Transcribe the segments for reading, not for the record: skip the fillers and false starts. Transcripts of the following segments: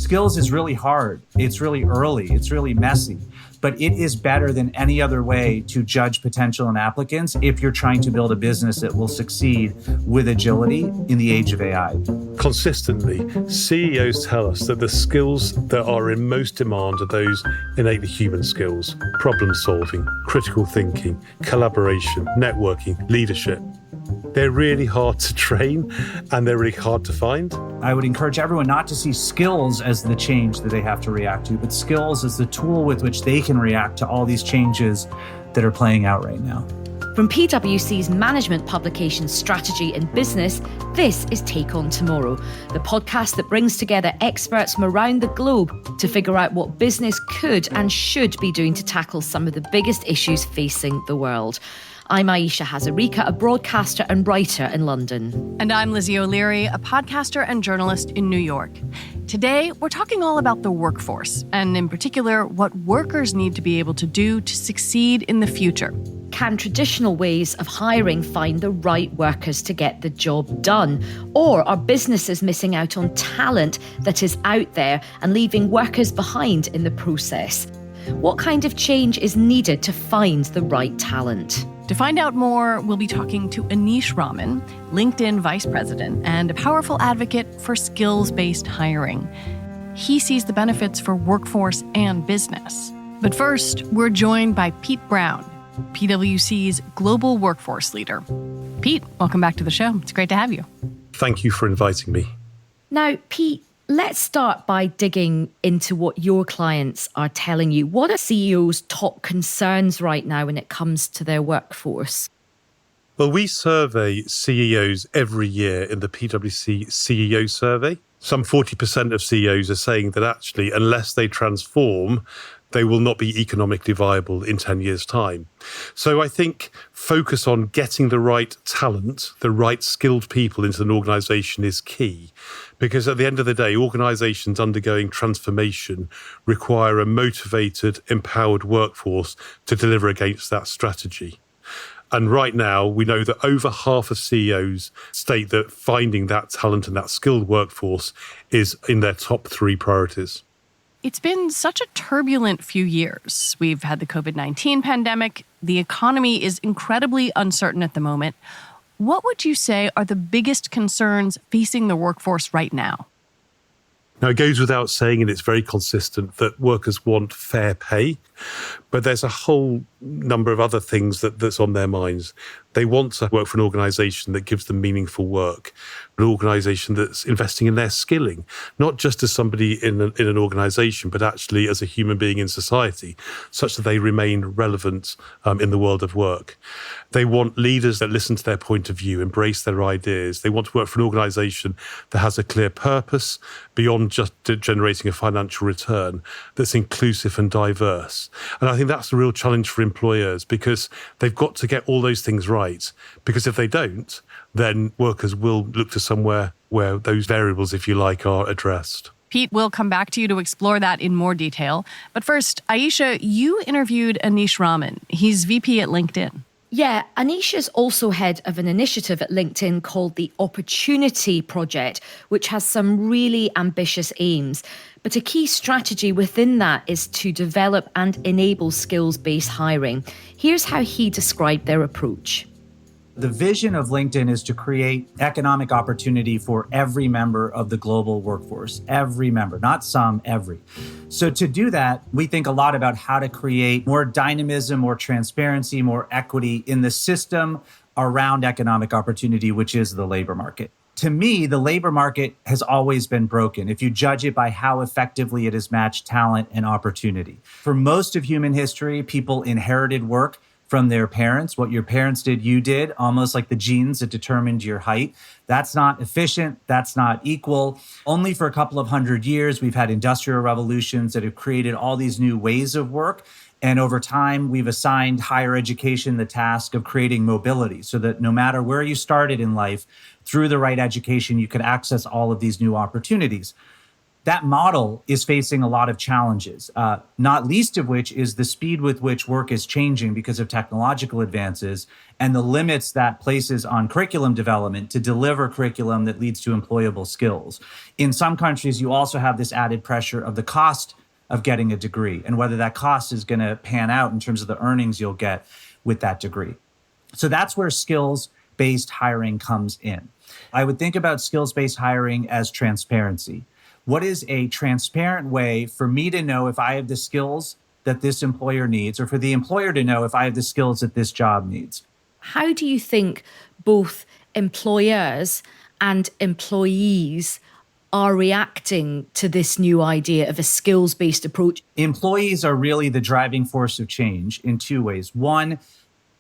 skills is really hard. It's really early. It's really messy. But it is better than any other way to judge potential in applicants if you're trying to build a business that will succeed with agility in the age of AI. Consistently, CEOs tell us that the skills that are in most demand are those innately human skills: problem solving, critical thinking, collaboration, networking, leadership. They're really hard to train and they're really hard to find. I would encourage everyone not to see skills as the change that they have to react to, but skills as the tool with which they can react to all these changes that are playing out right now. From PwC's management publication Strategy in Business, this is Take On Tomorrow, the podcast that brings together experts from around the globe to figure out what business could and should be doing to tackle some of the biggest issues facing the world. I'm Aisha Hazarika, a broadcaster and writer in London. And I'm Lizzie O'Leary, a podcaster and journalist in New York. Today, we're talking all about the workforce, and in particular, what workers need to be able to do to succeed in the future. Can traditional ways of hiring find the right workers to get the job done? Or are businesses missing out on talent that is out there and leaving workers behind in the process? What kind of change is needed to find the right talent? To find out more, we'll be talking to Anish Raman, LinkedIn Vice President and a powerful advocate for skills-based hiring. He sees the benefits for workforce and business. But first, we're joined by Pete Brown, PwC's global workforce leader. Pete, welcome back to the show. It's great to have you. Thank you for inviting me. Now, Pete, let's start by digging into what your clients are telling you. What are CEOs' top concerns right now when it comes to their workforce? Well, we survey CEOs every year in the PwC CEO survey. Some 40% of CEOs are saying that actually, unless they transform, they will not be economically viable in 10 years' time. So I think focus on getting the right talent, the right skilled people into an organisation is key. Because at the end of the day, organisations undergoing transformation require a motivated, empowered workforce to deliver against that strategy. And right now, we know that over half of CEOs state that finding that talent and that skilled workforce is in their top 3 priorities. It's been such a turbulent few years. We've had the COVID-19 pandemic. The economy is incredibly uncertain at the moment. What would you say are the biggest concerns facing the workforce right now? Now, it goes without saying, and it's very consistent, that workers want fair pay, but there's a whole number of other things that's on their minds. They want to work for an organisation that gives them meaningful work, an organisation that's investing in their skilling, not just as somebody in an organisation, but actually as a human being in society, such that they remain relevant in the world of work. They want leaders that listen to their point of view, embrace their ideas. They want to work for an organisation that has a clear purpose beyond just generating a financial return, that's inclusive and diverse. And I think that's the real challenge for employers, because they've got to get all those things right. Because if they don't, then workers will look to somewhere where those variables, if you like, are addressed. Pete, we'll come back to you to explore that in more detail. But first, Aisha, you interviewed Anish Raman. He's VP at LinkedIn. Yeah, Anish is also head of an initiative at LinkedIn called the Opportunity Project, which has some really ambitious aims. But a key strategy within that is to develop and enable skills-based hiring. Here's how he described their approach. The vision of LinkedIn is to create economic opportunity for every member of the global workforce. Every member, not some, every. So to do that, we think a lot about how to create more dynamism, more transparency, more equity in the system around economic opportunity, which is the labor market. To me, the labor market has always been broken if you judge it by how effectively it has matched talent and opportunity. For most of human history, people inherited work from their parents. What your parents did, you did, almost like the genes that determined your height. That's not efficient. That's not equal. Only for a couple of 100 years, we've had industrial revolutions that have created all these new ways of work. And over time, we've assigned higher education the task of creating mobility so that no matter where you started in life, through the right education, you could access all of these new opportunities. That model is facing a lot of challenges, not least of which is the speed with which work is changing because of technological advances and the limits that places on curriculum development to deliver curriculum that leads to employable skills. In some countries, you also have this added pressure of the cost of getting a degree and whether that cost is going to pan out in terms of the earnings you'll get with that degree. So that's where skills-based hiring comes in. I would think about skills-based hiring as transparency. What is a transparent way for me to know if I have the skills that this employer needs, or for the employer to know if I have the skills that this job needs? How do you think both employers and employees are reacting to this new idea of a skills-based approach? Employees are really the driving force of change in two ways. One,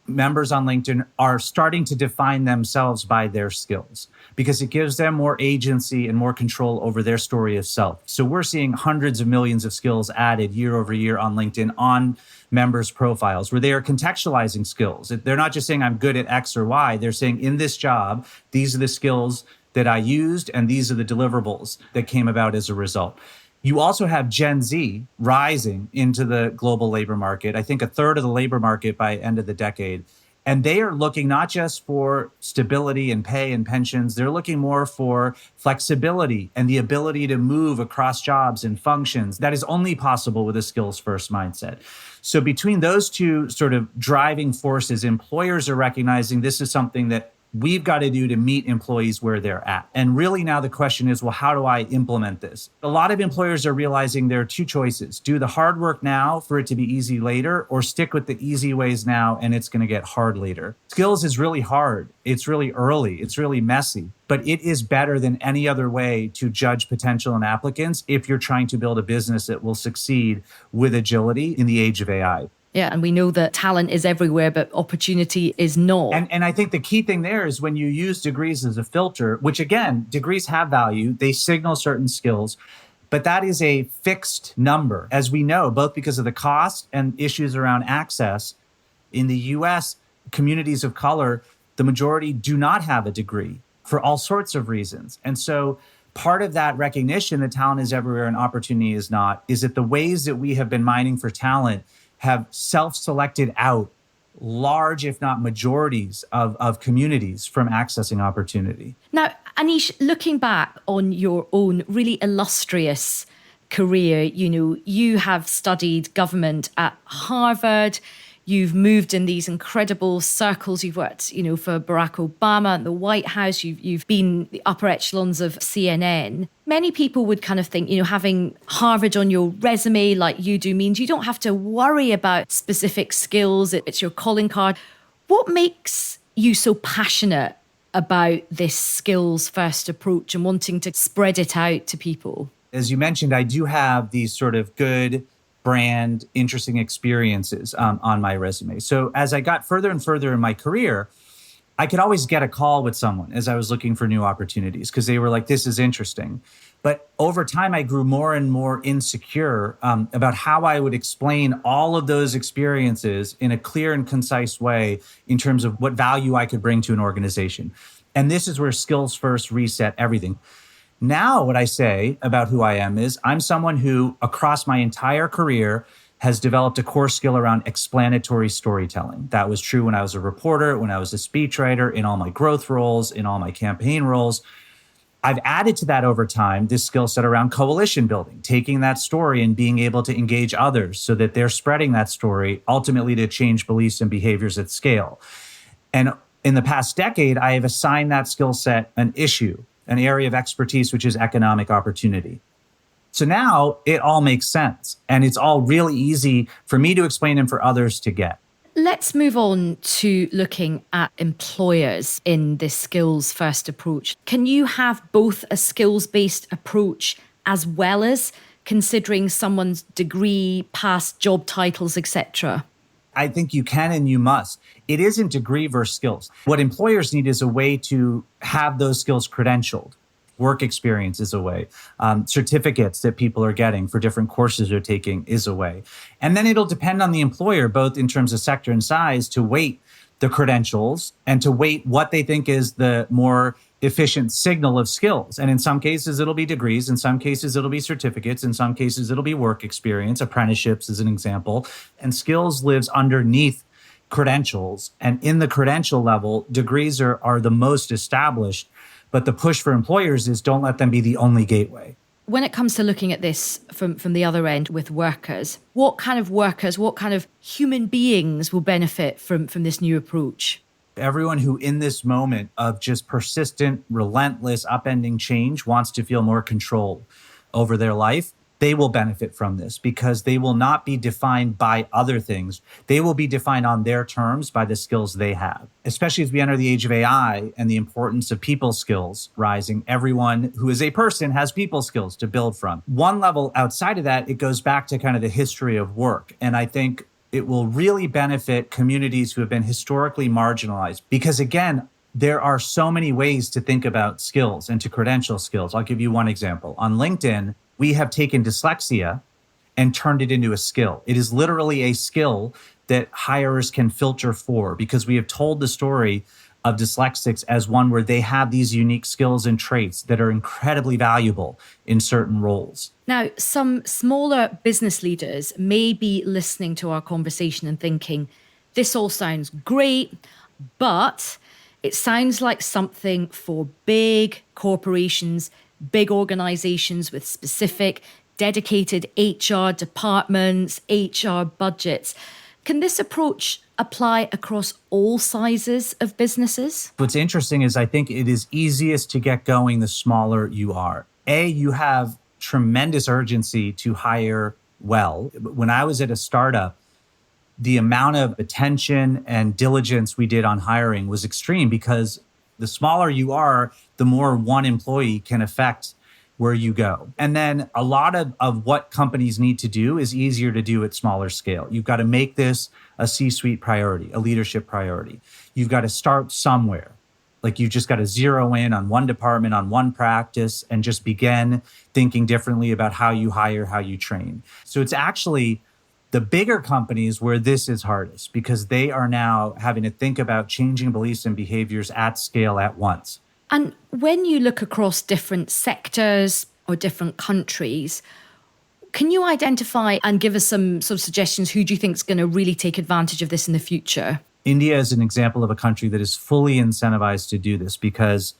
members on LinkedIn are starting to define themselves by their skills because it gives them more agency and more control over their story of self. So we're seeing hundreds of millions of skills added year over year on LinkedIn on members' profiles where they are contextualizing skills. They're not just saying I'm good at X or Y. They're saying in this job, these are the skills that I used and these are the deliverables that came about as a result. You also have Gen Z rising into the global labor market. I think a third of the labor market by end of the decade. And they are looking not just for stability and pay and pensions, they're looking more for flexibility and the ability to move across jobs and functions. That is only possible with a skills-first mindset. So between those two sort of driving forces, employers are recognizing this is something that we've got to do to meet employees where they're at. And really now the question is, well, how do I implement this? A lot of employers are realizing there are two choices. Do the hard work now for it to be easy later, or stick with the easy ways now and it's going to get hard later. Skills is really hard. It's really early. It's really messy. But it is better than any other way to judge potential and applicants if you're trying to build a business that will succeed with agility in the age of AI. Yeah, and we know that talent is everywhere, but opportunity is not. And I think the key thing there is when you use degrees as a filter, which again, degrees have value, they signal certain skills, but that is a fixed number. As we know, both because of the cost and issues around access, in the US, communities of color, the majority do not have a degree for all sorts of reasons. And so part of that recognition that talent is everywhere and opportunity is not, is that the ways that we have been mining for talent have self-selected out large, if not majorities of communities from accessing opportunity. Now, Anish, looking back on your own really illustrious career, you have studied government at Harvard. You've moved in these incredible circles. You've worked, for Barack Obama and the White House. You've been the upper echelons of CNN. Many people would kind of think, having Harvard on your resume like you do means you don't have to worry about specific skills. It's your calling card. What makes you so passionate about this skills-first approach and wanting to spread it out to people? As you mentioned, I do have these sort of good brand, interesting experiences on my resume. So as I got further and further in my career, I could always get a call with someone as I was looking for new opportunities because they were like, this is interesting. But over time, I grew more and more insecure about how I would explain all of those experiences in a clear and concise way in terms of what value I could bring to an organization. And this is where skills first reset everything. Now, what I say about who I am is I'm someone who, across my entire career, has developed a core skill around explanatory storytelling. That was true when I was a reporter, when I was a speechwriter, in all my growth roles, in all my campaign roles. I've added to that over time this skill set around coalition building, taking that story and being able to engage others so that they're spreading that story, ultimately to change beliefs and behaviors at scale. And in the past decade, I have assigned that skill set an issue, an area of expertise, which is economic opportunity. So now it all makes sense. And it's all really easy for me to explain and for others to get. Let's move on to looking at employers in this skills-first approach. Can you have both a skills-based approach as well as considering someone's degree, past job titles, etc.? I think you can and you must. It isn't degree versus skills. What employers need is a way to have those skills credentialed. Work experience is a way. Certificates that people are getting for different courses they're taking is a way. And then it'll depend on the employer, both in terms of sector and size, to weight the credentials and to weight what they think is the more efficient signal of skills. And in some cases, it'll be degrees. In some cases, it'll be certificates. In some cases, it'll be work experience, apprenticeships as an example. And skills lives underneath credentials. And in the credential level, degrees are the most established. But the push for employers is don't let them be the only gateway. When it comes to looking at this from the other end with workers, what kind of human beings will benefit from this new approach? Everyone who in this moment of just persistent, relentless, upending change wants to feel more control over their life, they will benefit from this because they will not be defined by other things. They will be defined on their terms by the skills they have. Especially as we enter the age of AI and the importance of people skills rising, everyone who is a person has people skills to build from. One level outside of that, it goes back to kind of the history of work. And I think it will really benefit communities who have been historically marginalized because, again, there are so many ways to think about skills and to credential skills. I'll give you one example. On LinkedIn, we have taken dyslexia and turned it into a skill. It is literally a skill that hirers can filter for because we have told the story of dyslexics as one where they have these unique skills and traits that are incredibly valuable in certain roles. Now, some smaller business leaders may be listening to our conversation and thinking, this all sounds great, but it sounds like something for big corporations, big organizations with specific dedicated HR departments, HR budgets. Can this approach apply across all sizes of businesses? What's interesting is I think it is easiest to get going the smaller you are. You have tremendous urgency to hire well. When I was at a startup, the amount of attention and diligence we did on hiring was extreme because the smaller you are, the more one employee can affect where you go. And then a lot of what companies need to do is easier to do at smaller scale. You've got to make this a C-suite priority, a leadership priority. You've got to start somewhere. Like you've just got to zero in on one department, on one practice, and just begin thinking differently about how you hire, how you train. So it's actually the bigger companies where this is hardest because they are now having to think about changing beliefs and behaviors at scale at once. And when you look across different sectors or different countries, can you identify and give us some sort of suggestions? Who do you think is going to really take advantage of this in the future? India is an example of a country that is fully incentivized to do this because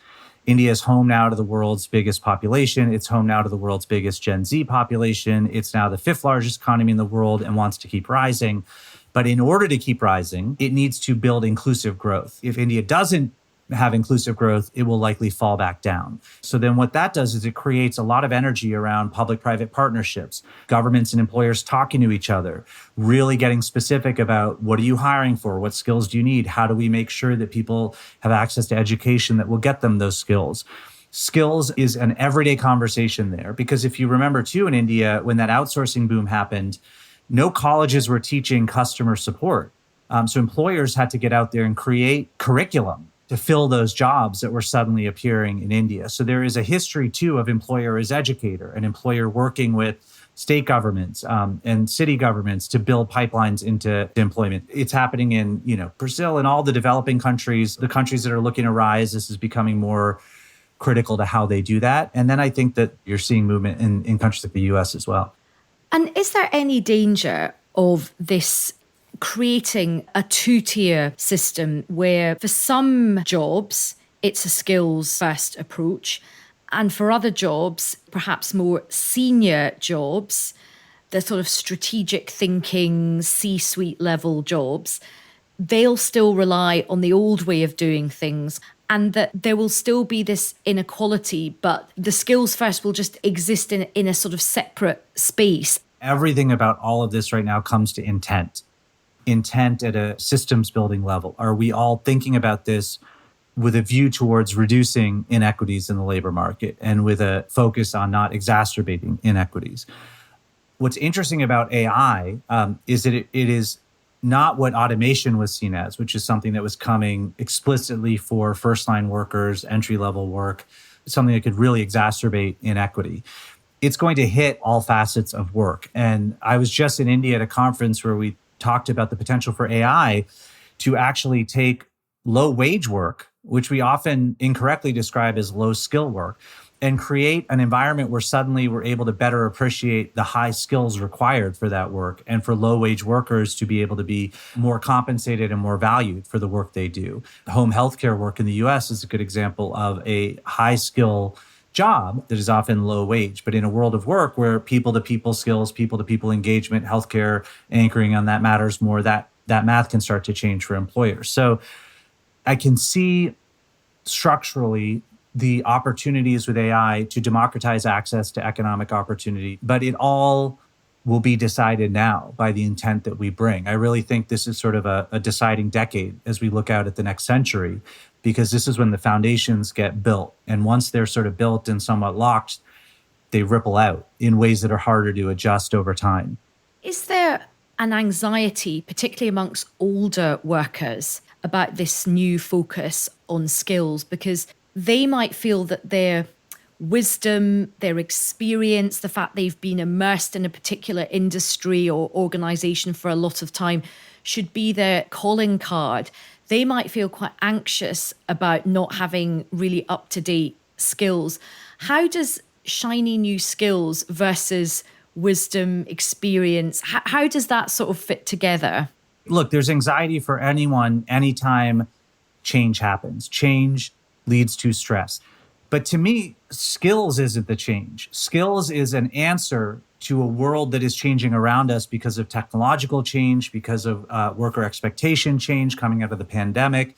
India is home now to the world's biggest population. It's home now to the world's biggest Gen Z population. It's now the 5th largest economy in the world and wants to keep rising. But in order to keep rising, it needs to build inclusive growth. If India doesn't have inclusive growth, it will likely fall back down. So then what that does is it creates a lot of energy around public-private partnerships, governments and employers talking to each other, really getting specific about what are you hiring for? What skills do you need? How do we make sure that people have access to education that will get them those skills? Skills is an everyday conversation there because if you remember too in India, when that outsourcing boom happened, no colleges were teaching customer support. So employers had to get out there and create curriculum to fill those jobs that were suddenly appearing in India. So there is a history too of employer as educator, an employer working with state governments and city governments to build pipelines into employment. It's happening in, Brazil and all the developing countries, the countries that are looking to rise. This is becoming more critical to how they do that. And then I think that you're seeing movement in countries like the US as well. And is there any danger of this creating a two-tier system where for some jobs, it's a skills-first approach, and for other jobs, perhaps more senior jobs, the sort of strategic thinking, C-suite level jobs, they'll still rely on the old way of doing things, and that there will still be this inequality, but the skills first will just exist in a sort of separate space? Everything about all of this right now comes to intent at a systems building level. Are we all thinking about this with a view towards reducing inequities in the labor market and with a focus on not exacerbating inequities? What's interesting about AI is that it is not what automation was seen as, which is something that was coming explicitly for first-line workers, entry-level work, something that could really exacerbate inequity. It's going to hit all facets of work. And I was just in India at a conference where we talked about the potential for AI to actually take low wage work which we often incorrectly describe as low skill work, and create an environment where suddenly we're able to better appreciate the high skills required for that work, and for low wage workers to be able to be more compensated and more valued for the work they do. Home healthcare work in the US is a good example of a high skill job that is often low wage. But in a world of work where people-to-people skills, people-to-people engagement, healthcare anchoring on that matters more, that math can start to change for employers. So I can see structurally the opportunities with AI to democratize access to economic opportunity, but it all will be decided now by the intent that we bring. I really think this is sort of a deciding decade as we look out at the next century, because this is when the foundations get built. And once they're sort of built and somewhat locked, they ripple out in ways that are harder to adjust over time. Is there an anxiety, particularly amongst older workers, about this new focus on skills? Because they might feel that their wisdom, their experience, the fact they've been immersed in a particular industry or organization for a lot of time should be their calling card. They might feel quite anxious about not having really up-to-date skills. How does shiny new skills versus wisdom, experience, how does that sort of fit together? Look, there's anxiety for anyone anytime change happens. Change leads to stress. But to me, skills isn't the change. Skills is an answer to a world that is changing around us because of technological change, because of worker expectation change coming out of the pandemic.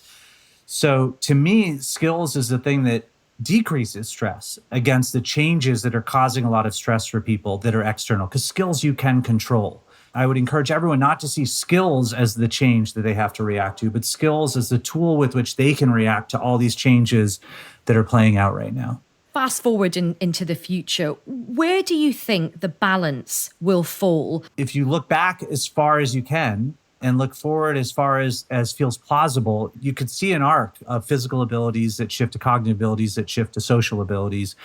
So to me, skills is the thing that decreases stress against the changes that are causing a lot of stress for people that are external, because skills you can control. I would encourage everyone not to see skills as the change that they have to react to, but skills as the tool with which they can react to all these changes that are playing out right now. Fast forward into the future, where do you think the balance will fall? If you look back as far as you can and look forward as far as feels plausible, you could see an arc of physical abilities that shift to cognitive abilities that shift to social abilities.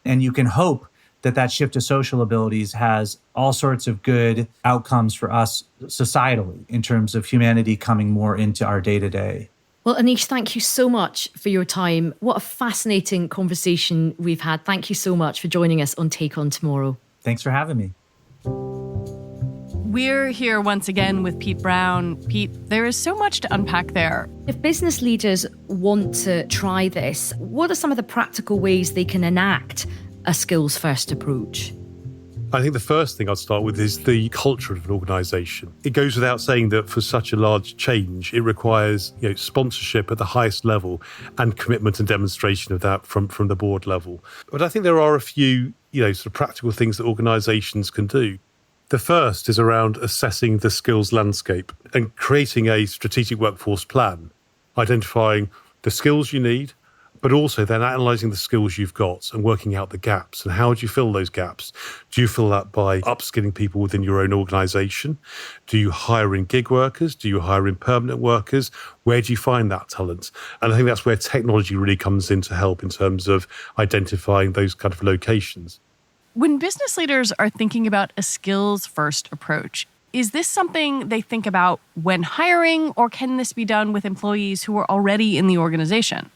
And you can hope that shift to social abilities has all sorts of good outcomes for us societally in terms of humanity coming more into our day-to-day. Well, Anish, thank you so much for your time. What a fascinating conversation we've had. Thank you so much for joining us on Take On Tomorrow. Thanks for having me. We're here once again with Pete Brown. Pete, there is so much to unpack there. If business leaders want to try this, what are some of the practical ways they can enact a skills-first approach? I think the first thing I'd start with is the culture of an organisation. It goes without saying that for such a large change, it requires sponsorship at the highest level and commitment and demonstration of that from the board level. But I think there are a few sort of practical things that organisations can do. The first is around assessing the skills landscape and creating a strategic workforce plan, identifying the skills you need, but also then analysing the skills you've got and working out the gaps. And how do you fill those gaps? Do you fill that by upskilling people within your own organisation? Do you hire in gig workers? Do you hire in permanent workers? Where do you find that talent? And I think that's where technology really comes in to help in terms of identifying those kind of locations. When business leaders are thinking about a skills-first approach, is this something they think about when hiring, or can this be done with employees who are already in the organization?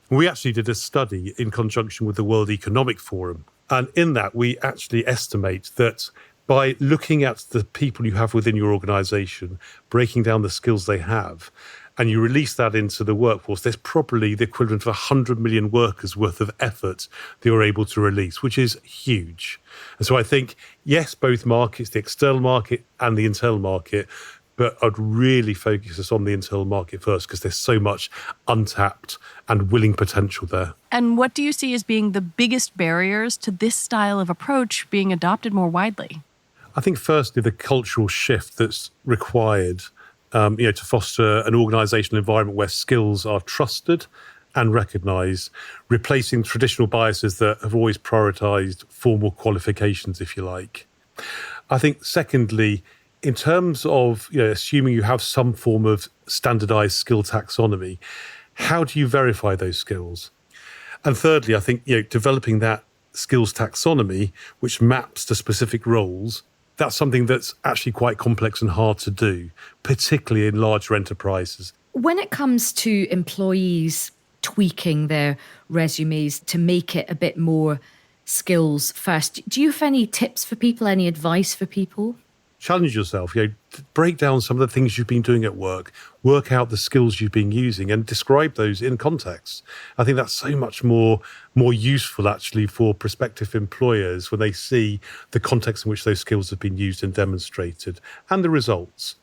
We actually did a study in conjunction with the World Economic Forum. And in that, we actually estimate that by looking at the people you have within your organization, breaking down the skills they have, and you release that into the workforce, there's probably the equivalent of 100 million workers worth of effort that you're able to release, which is huge. And so I think, yes, both markets, the external market and the internal market, but I'd really focus us on the internal market first because there's so much untapped and willing potential there. And what do you see as being the biggest barriers to this style of approach being adopted more widely? I think firstly, the cultural shift that's required to foster an organizational environment where skills are trusted and recognised, replacing traditional biases that have always prioritised formal qualifications, if you like. I think secondly, in terms of assuming you have some form of standardised skill taxonomy, how do you verify those skills? And thirdly, I think developing that skills taxonomy, which maps to specific roles, that's something that's actually quite complex and hard to do, particularly in larger enterprises. When it comes to employees tweaking their resumes to make it a bit more skills first, do you have any tips for people, any advice for people? Challenge yourself, break down some of the things you've been doing at work, work out the skills you've been using and describe those in context. I think that's so much more useful actually for prospective employers when they see the context in which those skills have been used and demonstrated and the results.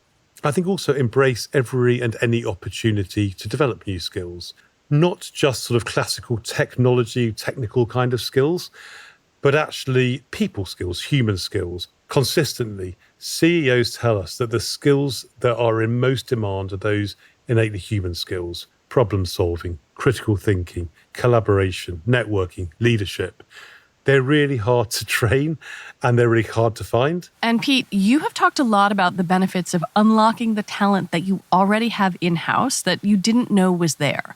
I think also embrace every and any opportunity to develop new skills, not just sort of classical technical kind of skills, but actually people skills, human skills. Consistently, CEOs tell us that the skills that are in most demand are those innately human skills: problem solving, critical thinking, collaboration, networking, leadership. They're really hard to train and they're really hard to find. And Pete, you have talked a lot about the benefits of unlocking the talent that you already have in-house that you didn't know was there.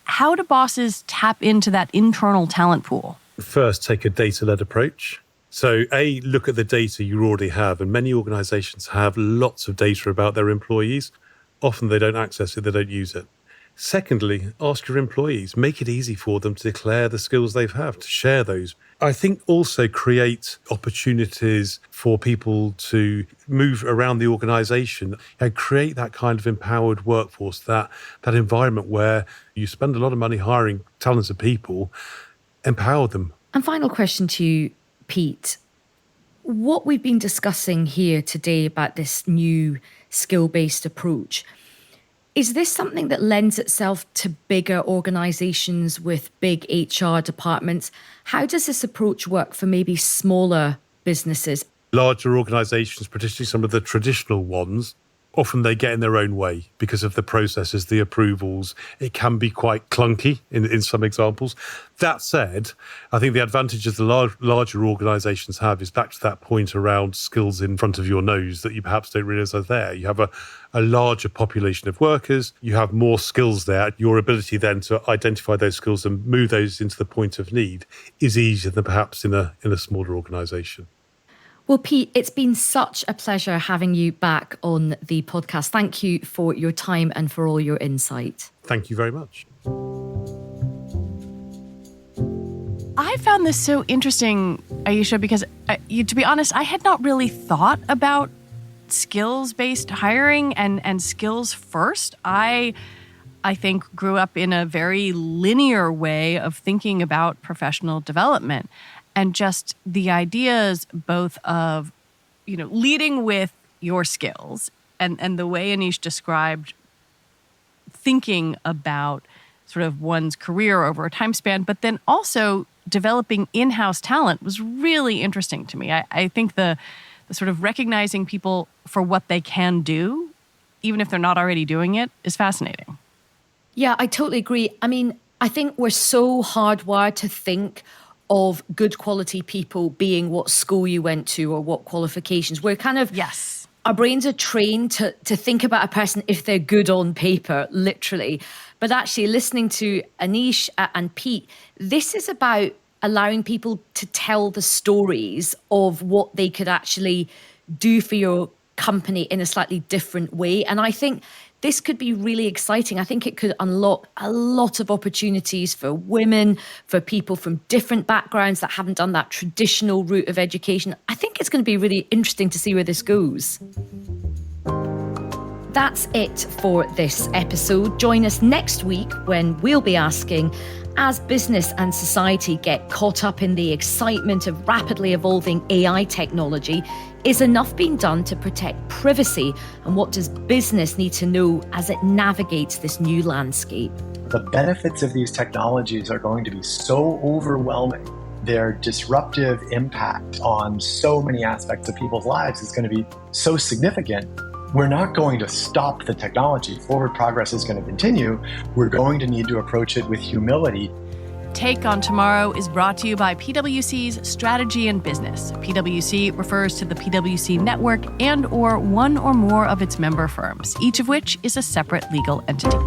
How do bosses tap into that internal talent pool? First, take a data-led approach. So, look at the data you already have. And many organizations have lots of data about their employees. Often they don't access it, they don't use it. Secondly, ask your employees. Make it easy for them to declare the skills they have, to share those. I think also create opportunities for people to move around the organization and create that kind of empowered workforce, that environment where you spend a lot of money hiring talented people, empower them. And final question to you, Pete. What we've been discussing here today about this new skill-based approach, is this something that lends itself to bigger organizations with big HR departments? How does this approach work for maybe smaller businesses? Larger organizations, particularly some of the traditional ones, often they get in their own way because of the processes, the approvals. It can be quite clunky in some examples. That said, I think the advantages the larger organizations have is back to that point around skills in front of your nose that you perhaps don't realize are there. You have a larger population of workers, you have more skills there. Your ability then to identify those skills and move those into the point of need is easier than perhaps in a smaller organization. Well, Pete, it's been such a pleasure having you back on the podcast. Thank you for your time and for all your insight. Thank you very much. I found this so interesting, Ayesha, because to be honest, I had not really thought about skills-based hiring and skills first. I think grew up in a very linear way of thinking about professional development. And just the ideas both of, leading with your skills and the way Anish described thinking about sort of one's career over a time span, but then also developing in-house talent was really interesting to me. I think the sort of recognizing people for what they can do, even if they're not already doing it, is fascinating. Yeah, I totally agree. I mean, I think we're so hardwired to think of good quality people being what school you went to or what qualifications. We're kind of, yes, our brains are trained to think about a person if they're good on paper, literally. But actually listening to Anish and Pete, this is about allowing people to tell the stories of what they could actually do for your company in a slightly different way. And I think this could be really exciting. I think it could unlock a lot of opportunities for women, for people from different backgrounds that haven't done that traditional route of education. I think it's going to be really interesting to see where this goes. That's it for this episode. Join us next week when we'll be asking, as business and society get caught up in the excitement of rapidly evolving AI technology, is enough being done to protect privacy? And what does business need to know as it navigates this new landscape? The benefits of these technologies are going to be so overwhelming. Their disruptive impact on so many aspects of people's lives is going to be so significant. We're not going to stop the technology. Forward progress is going to continue. We're going to need to approach it with humility. Take on Tomorrow is brought to you by PwC's Strategy and Business. PwC refers to the PwC network and/or one or more of its member firms, each of which is a separate legal entity.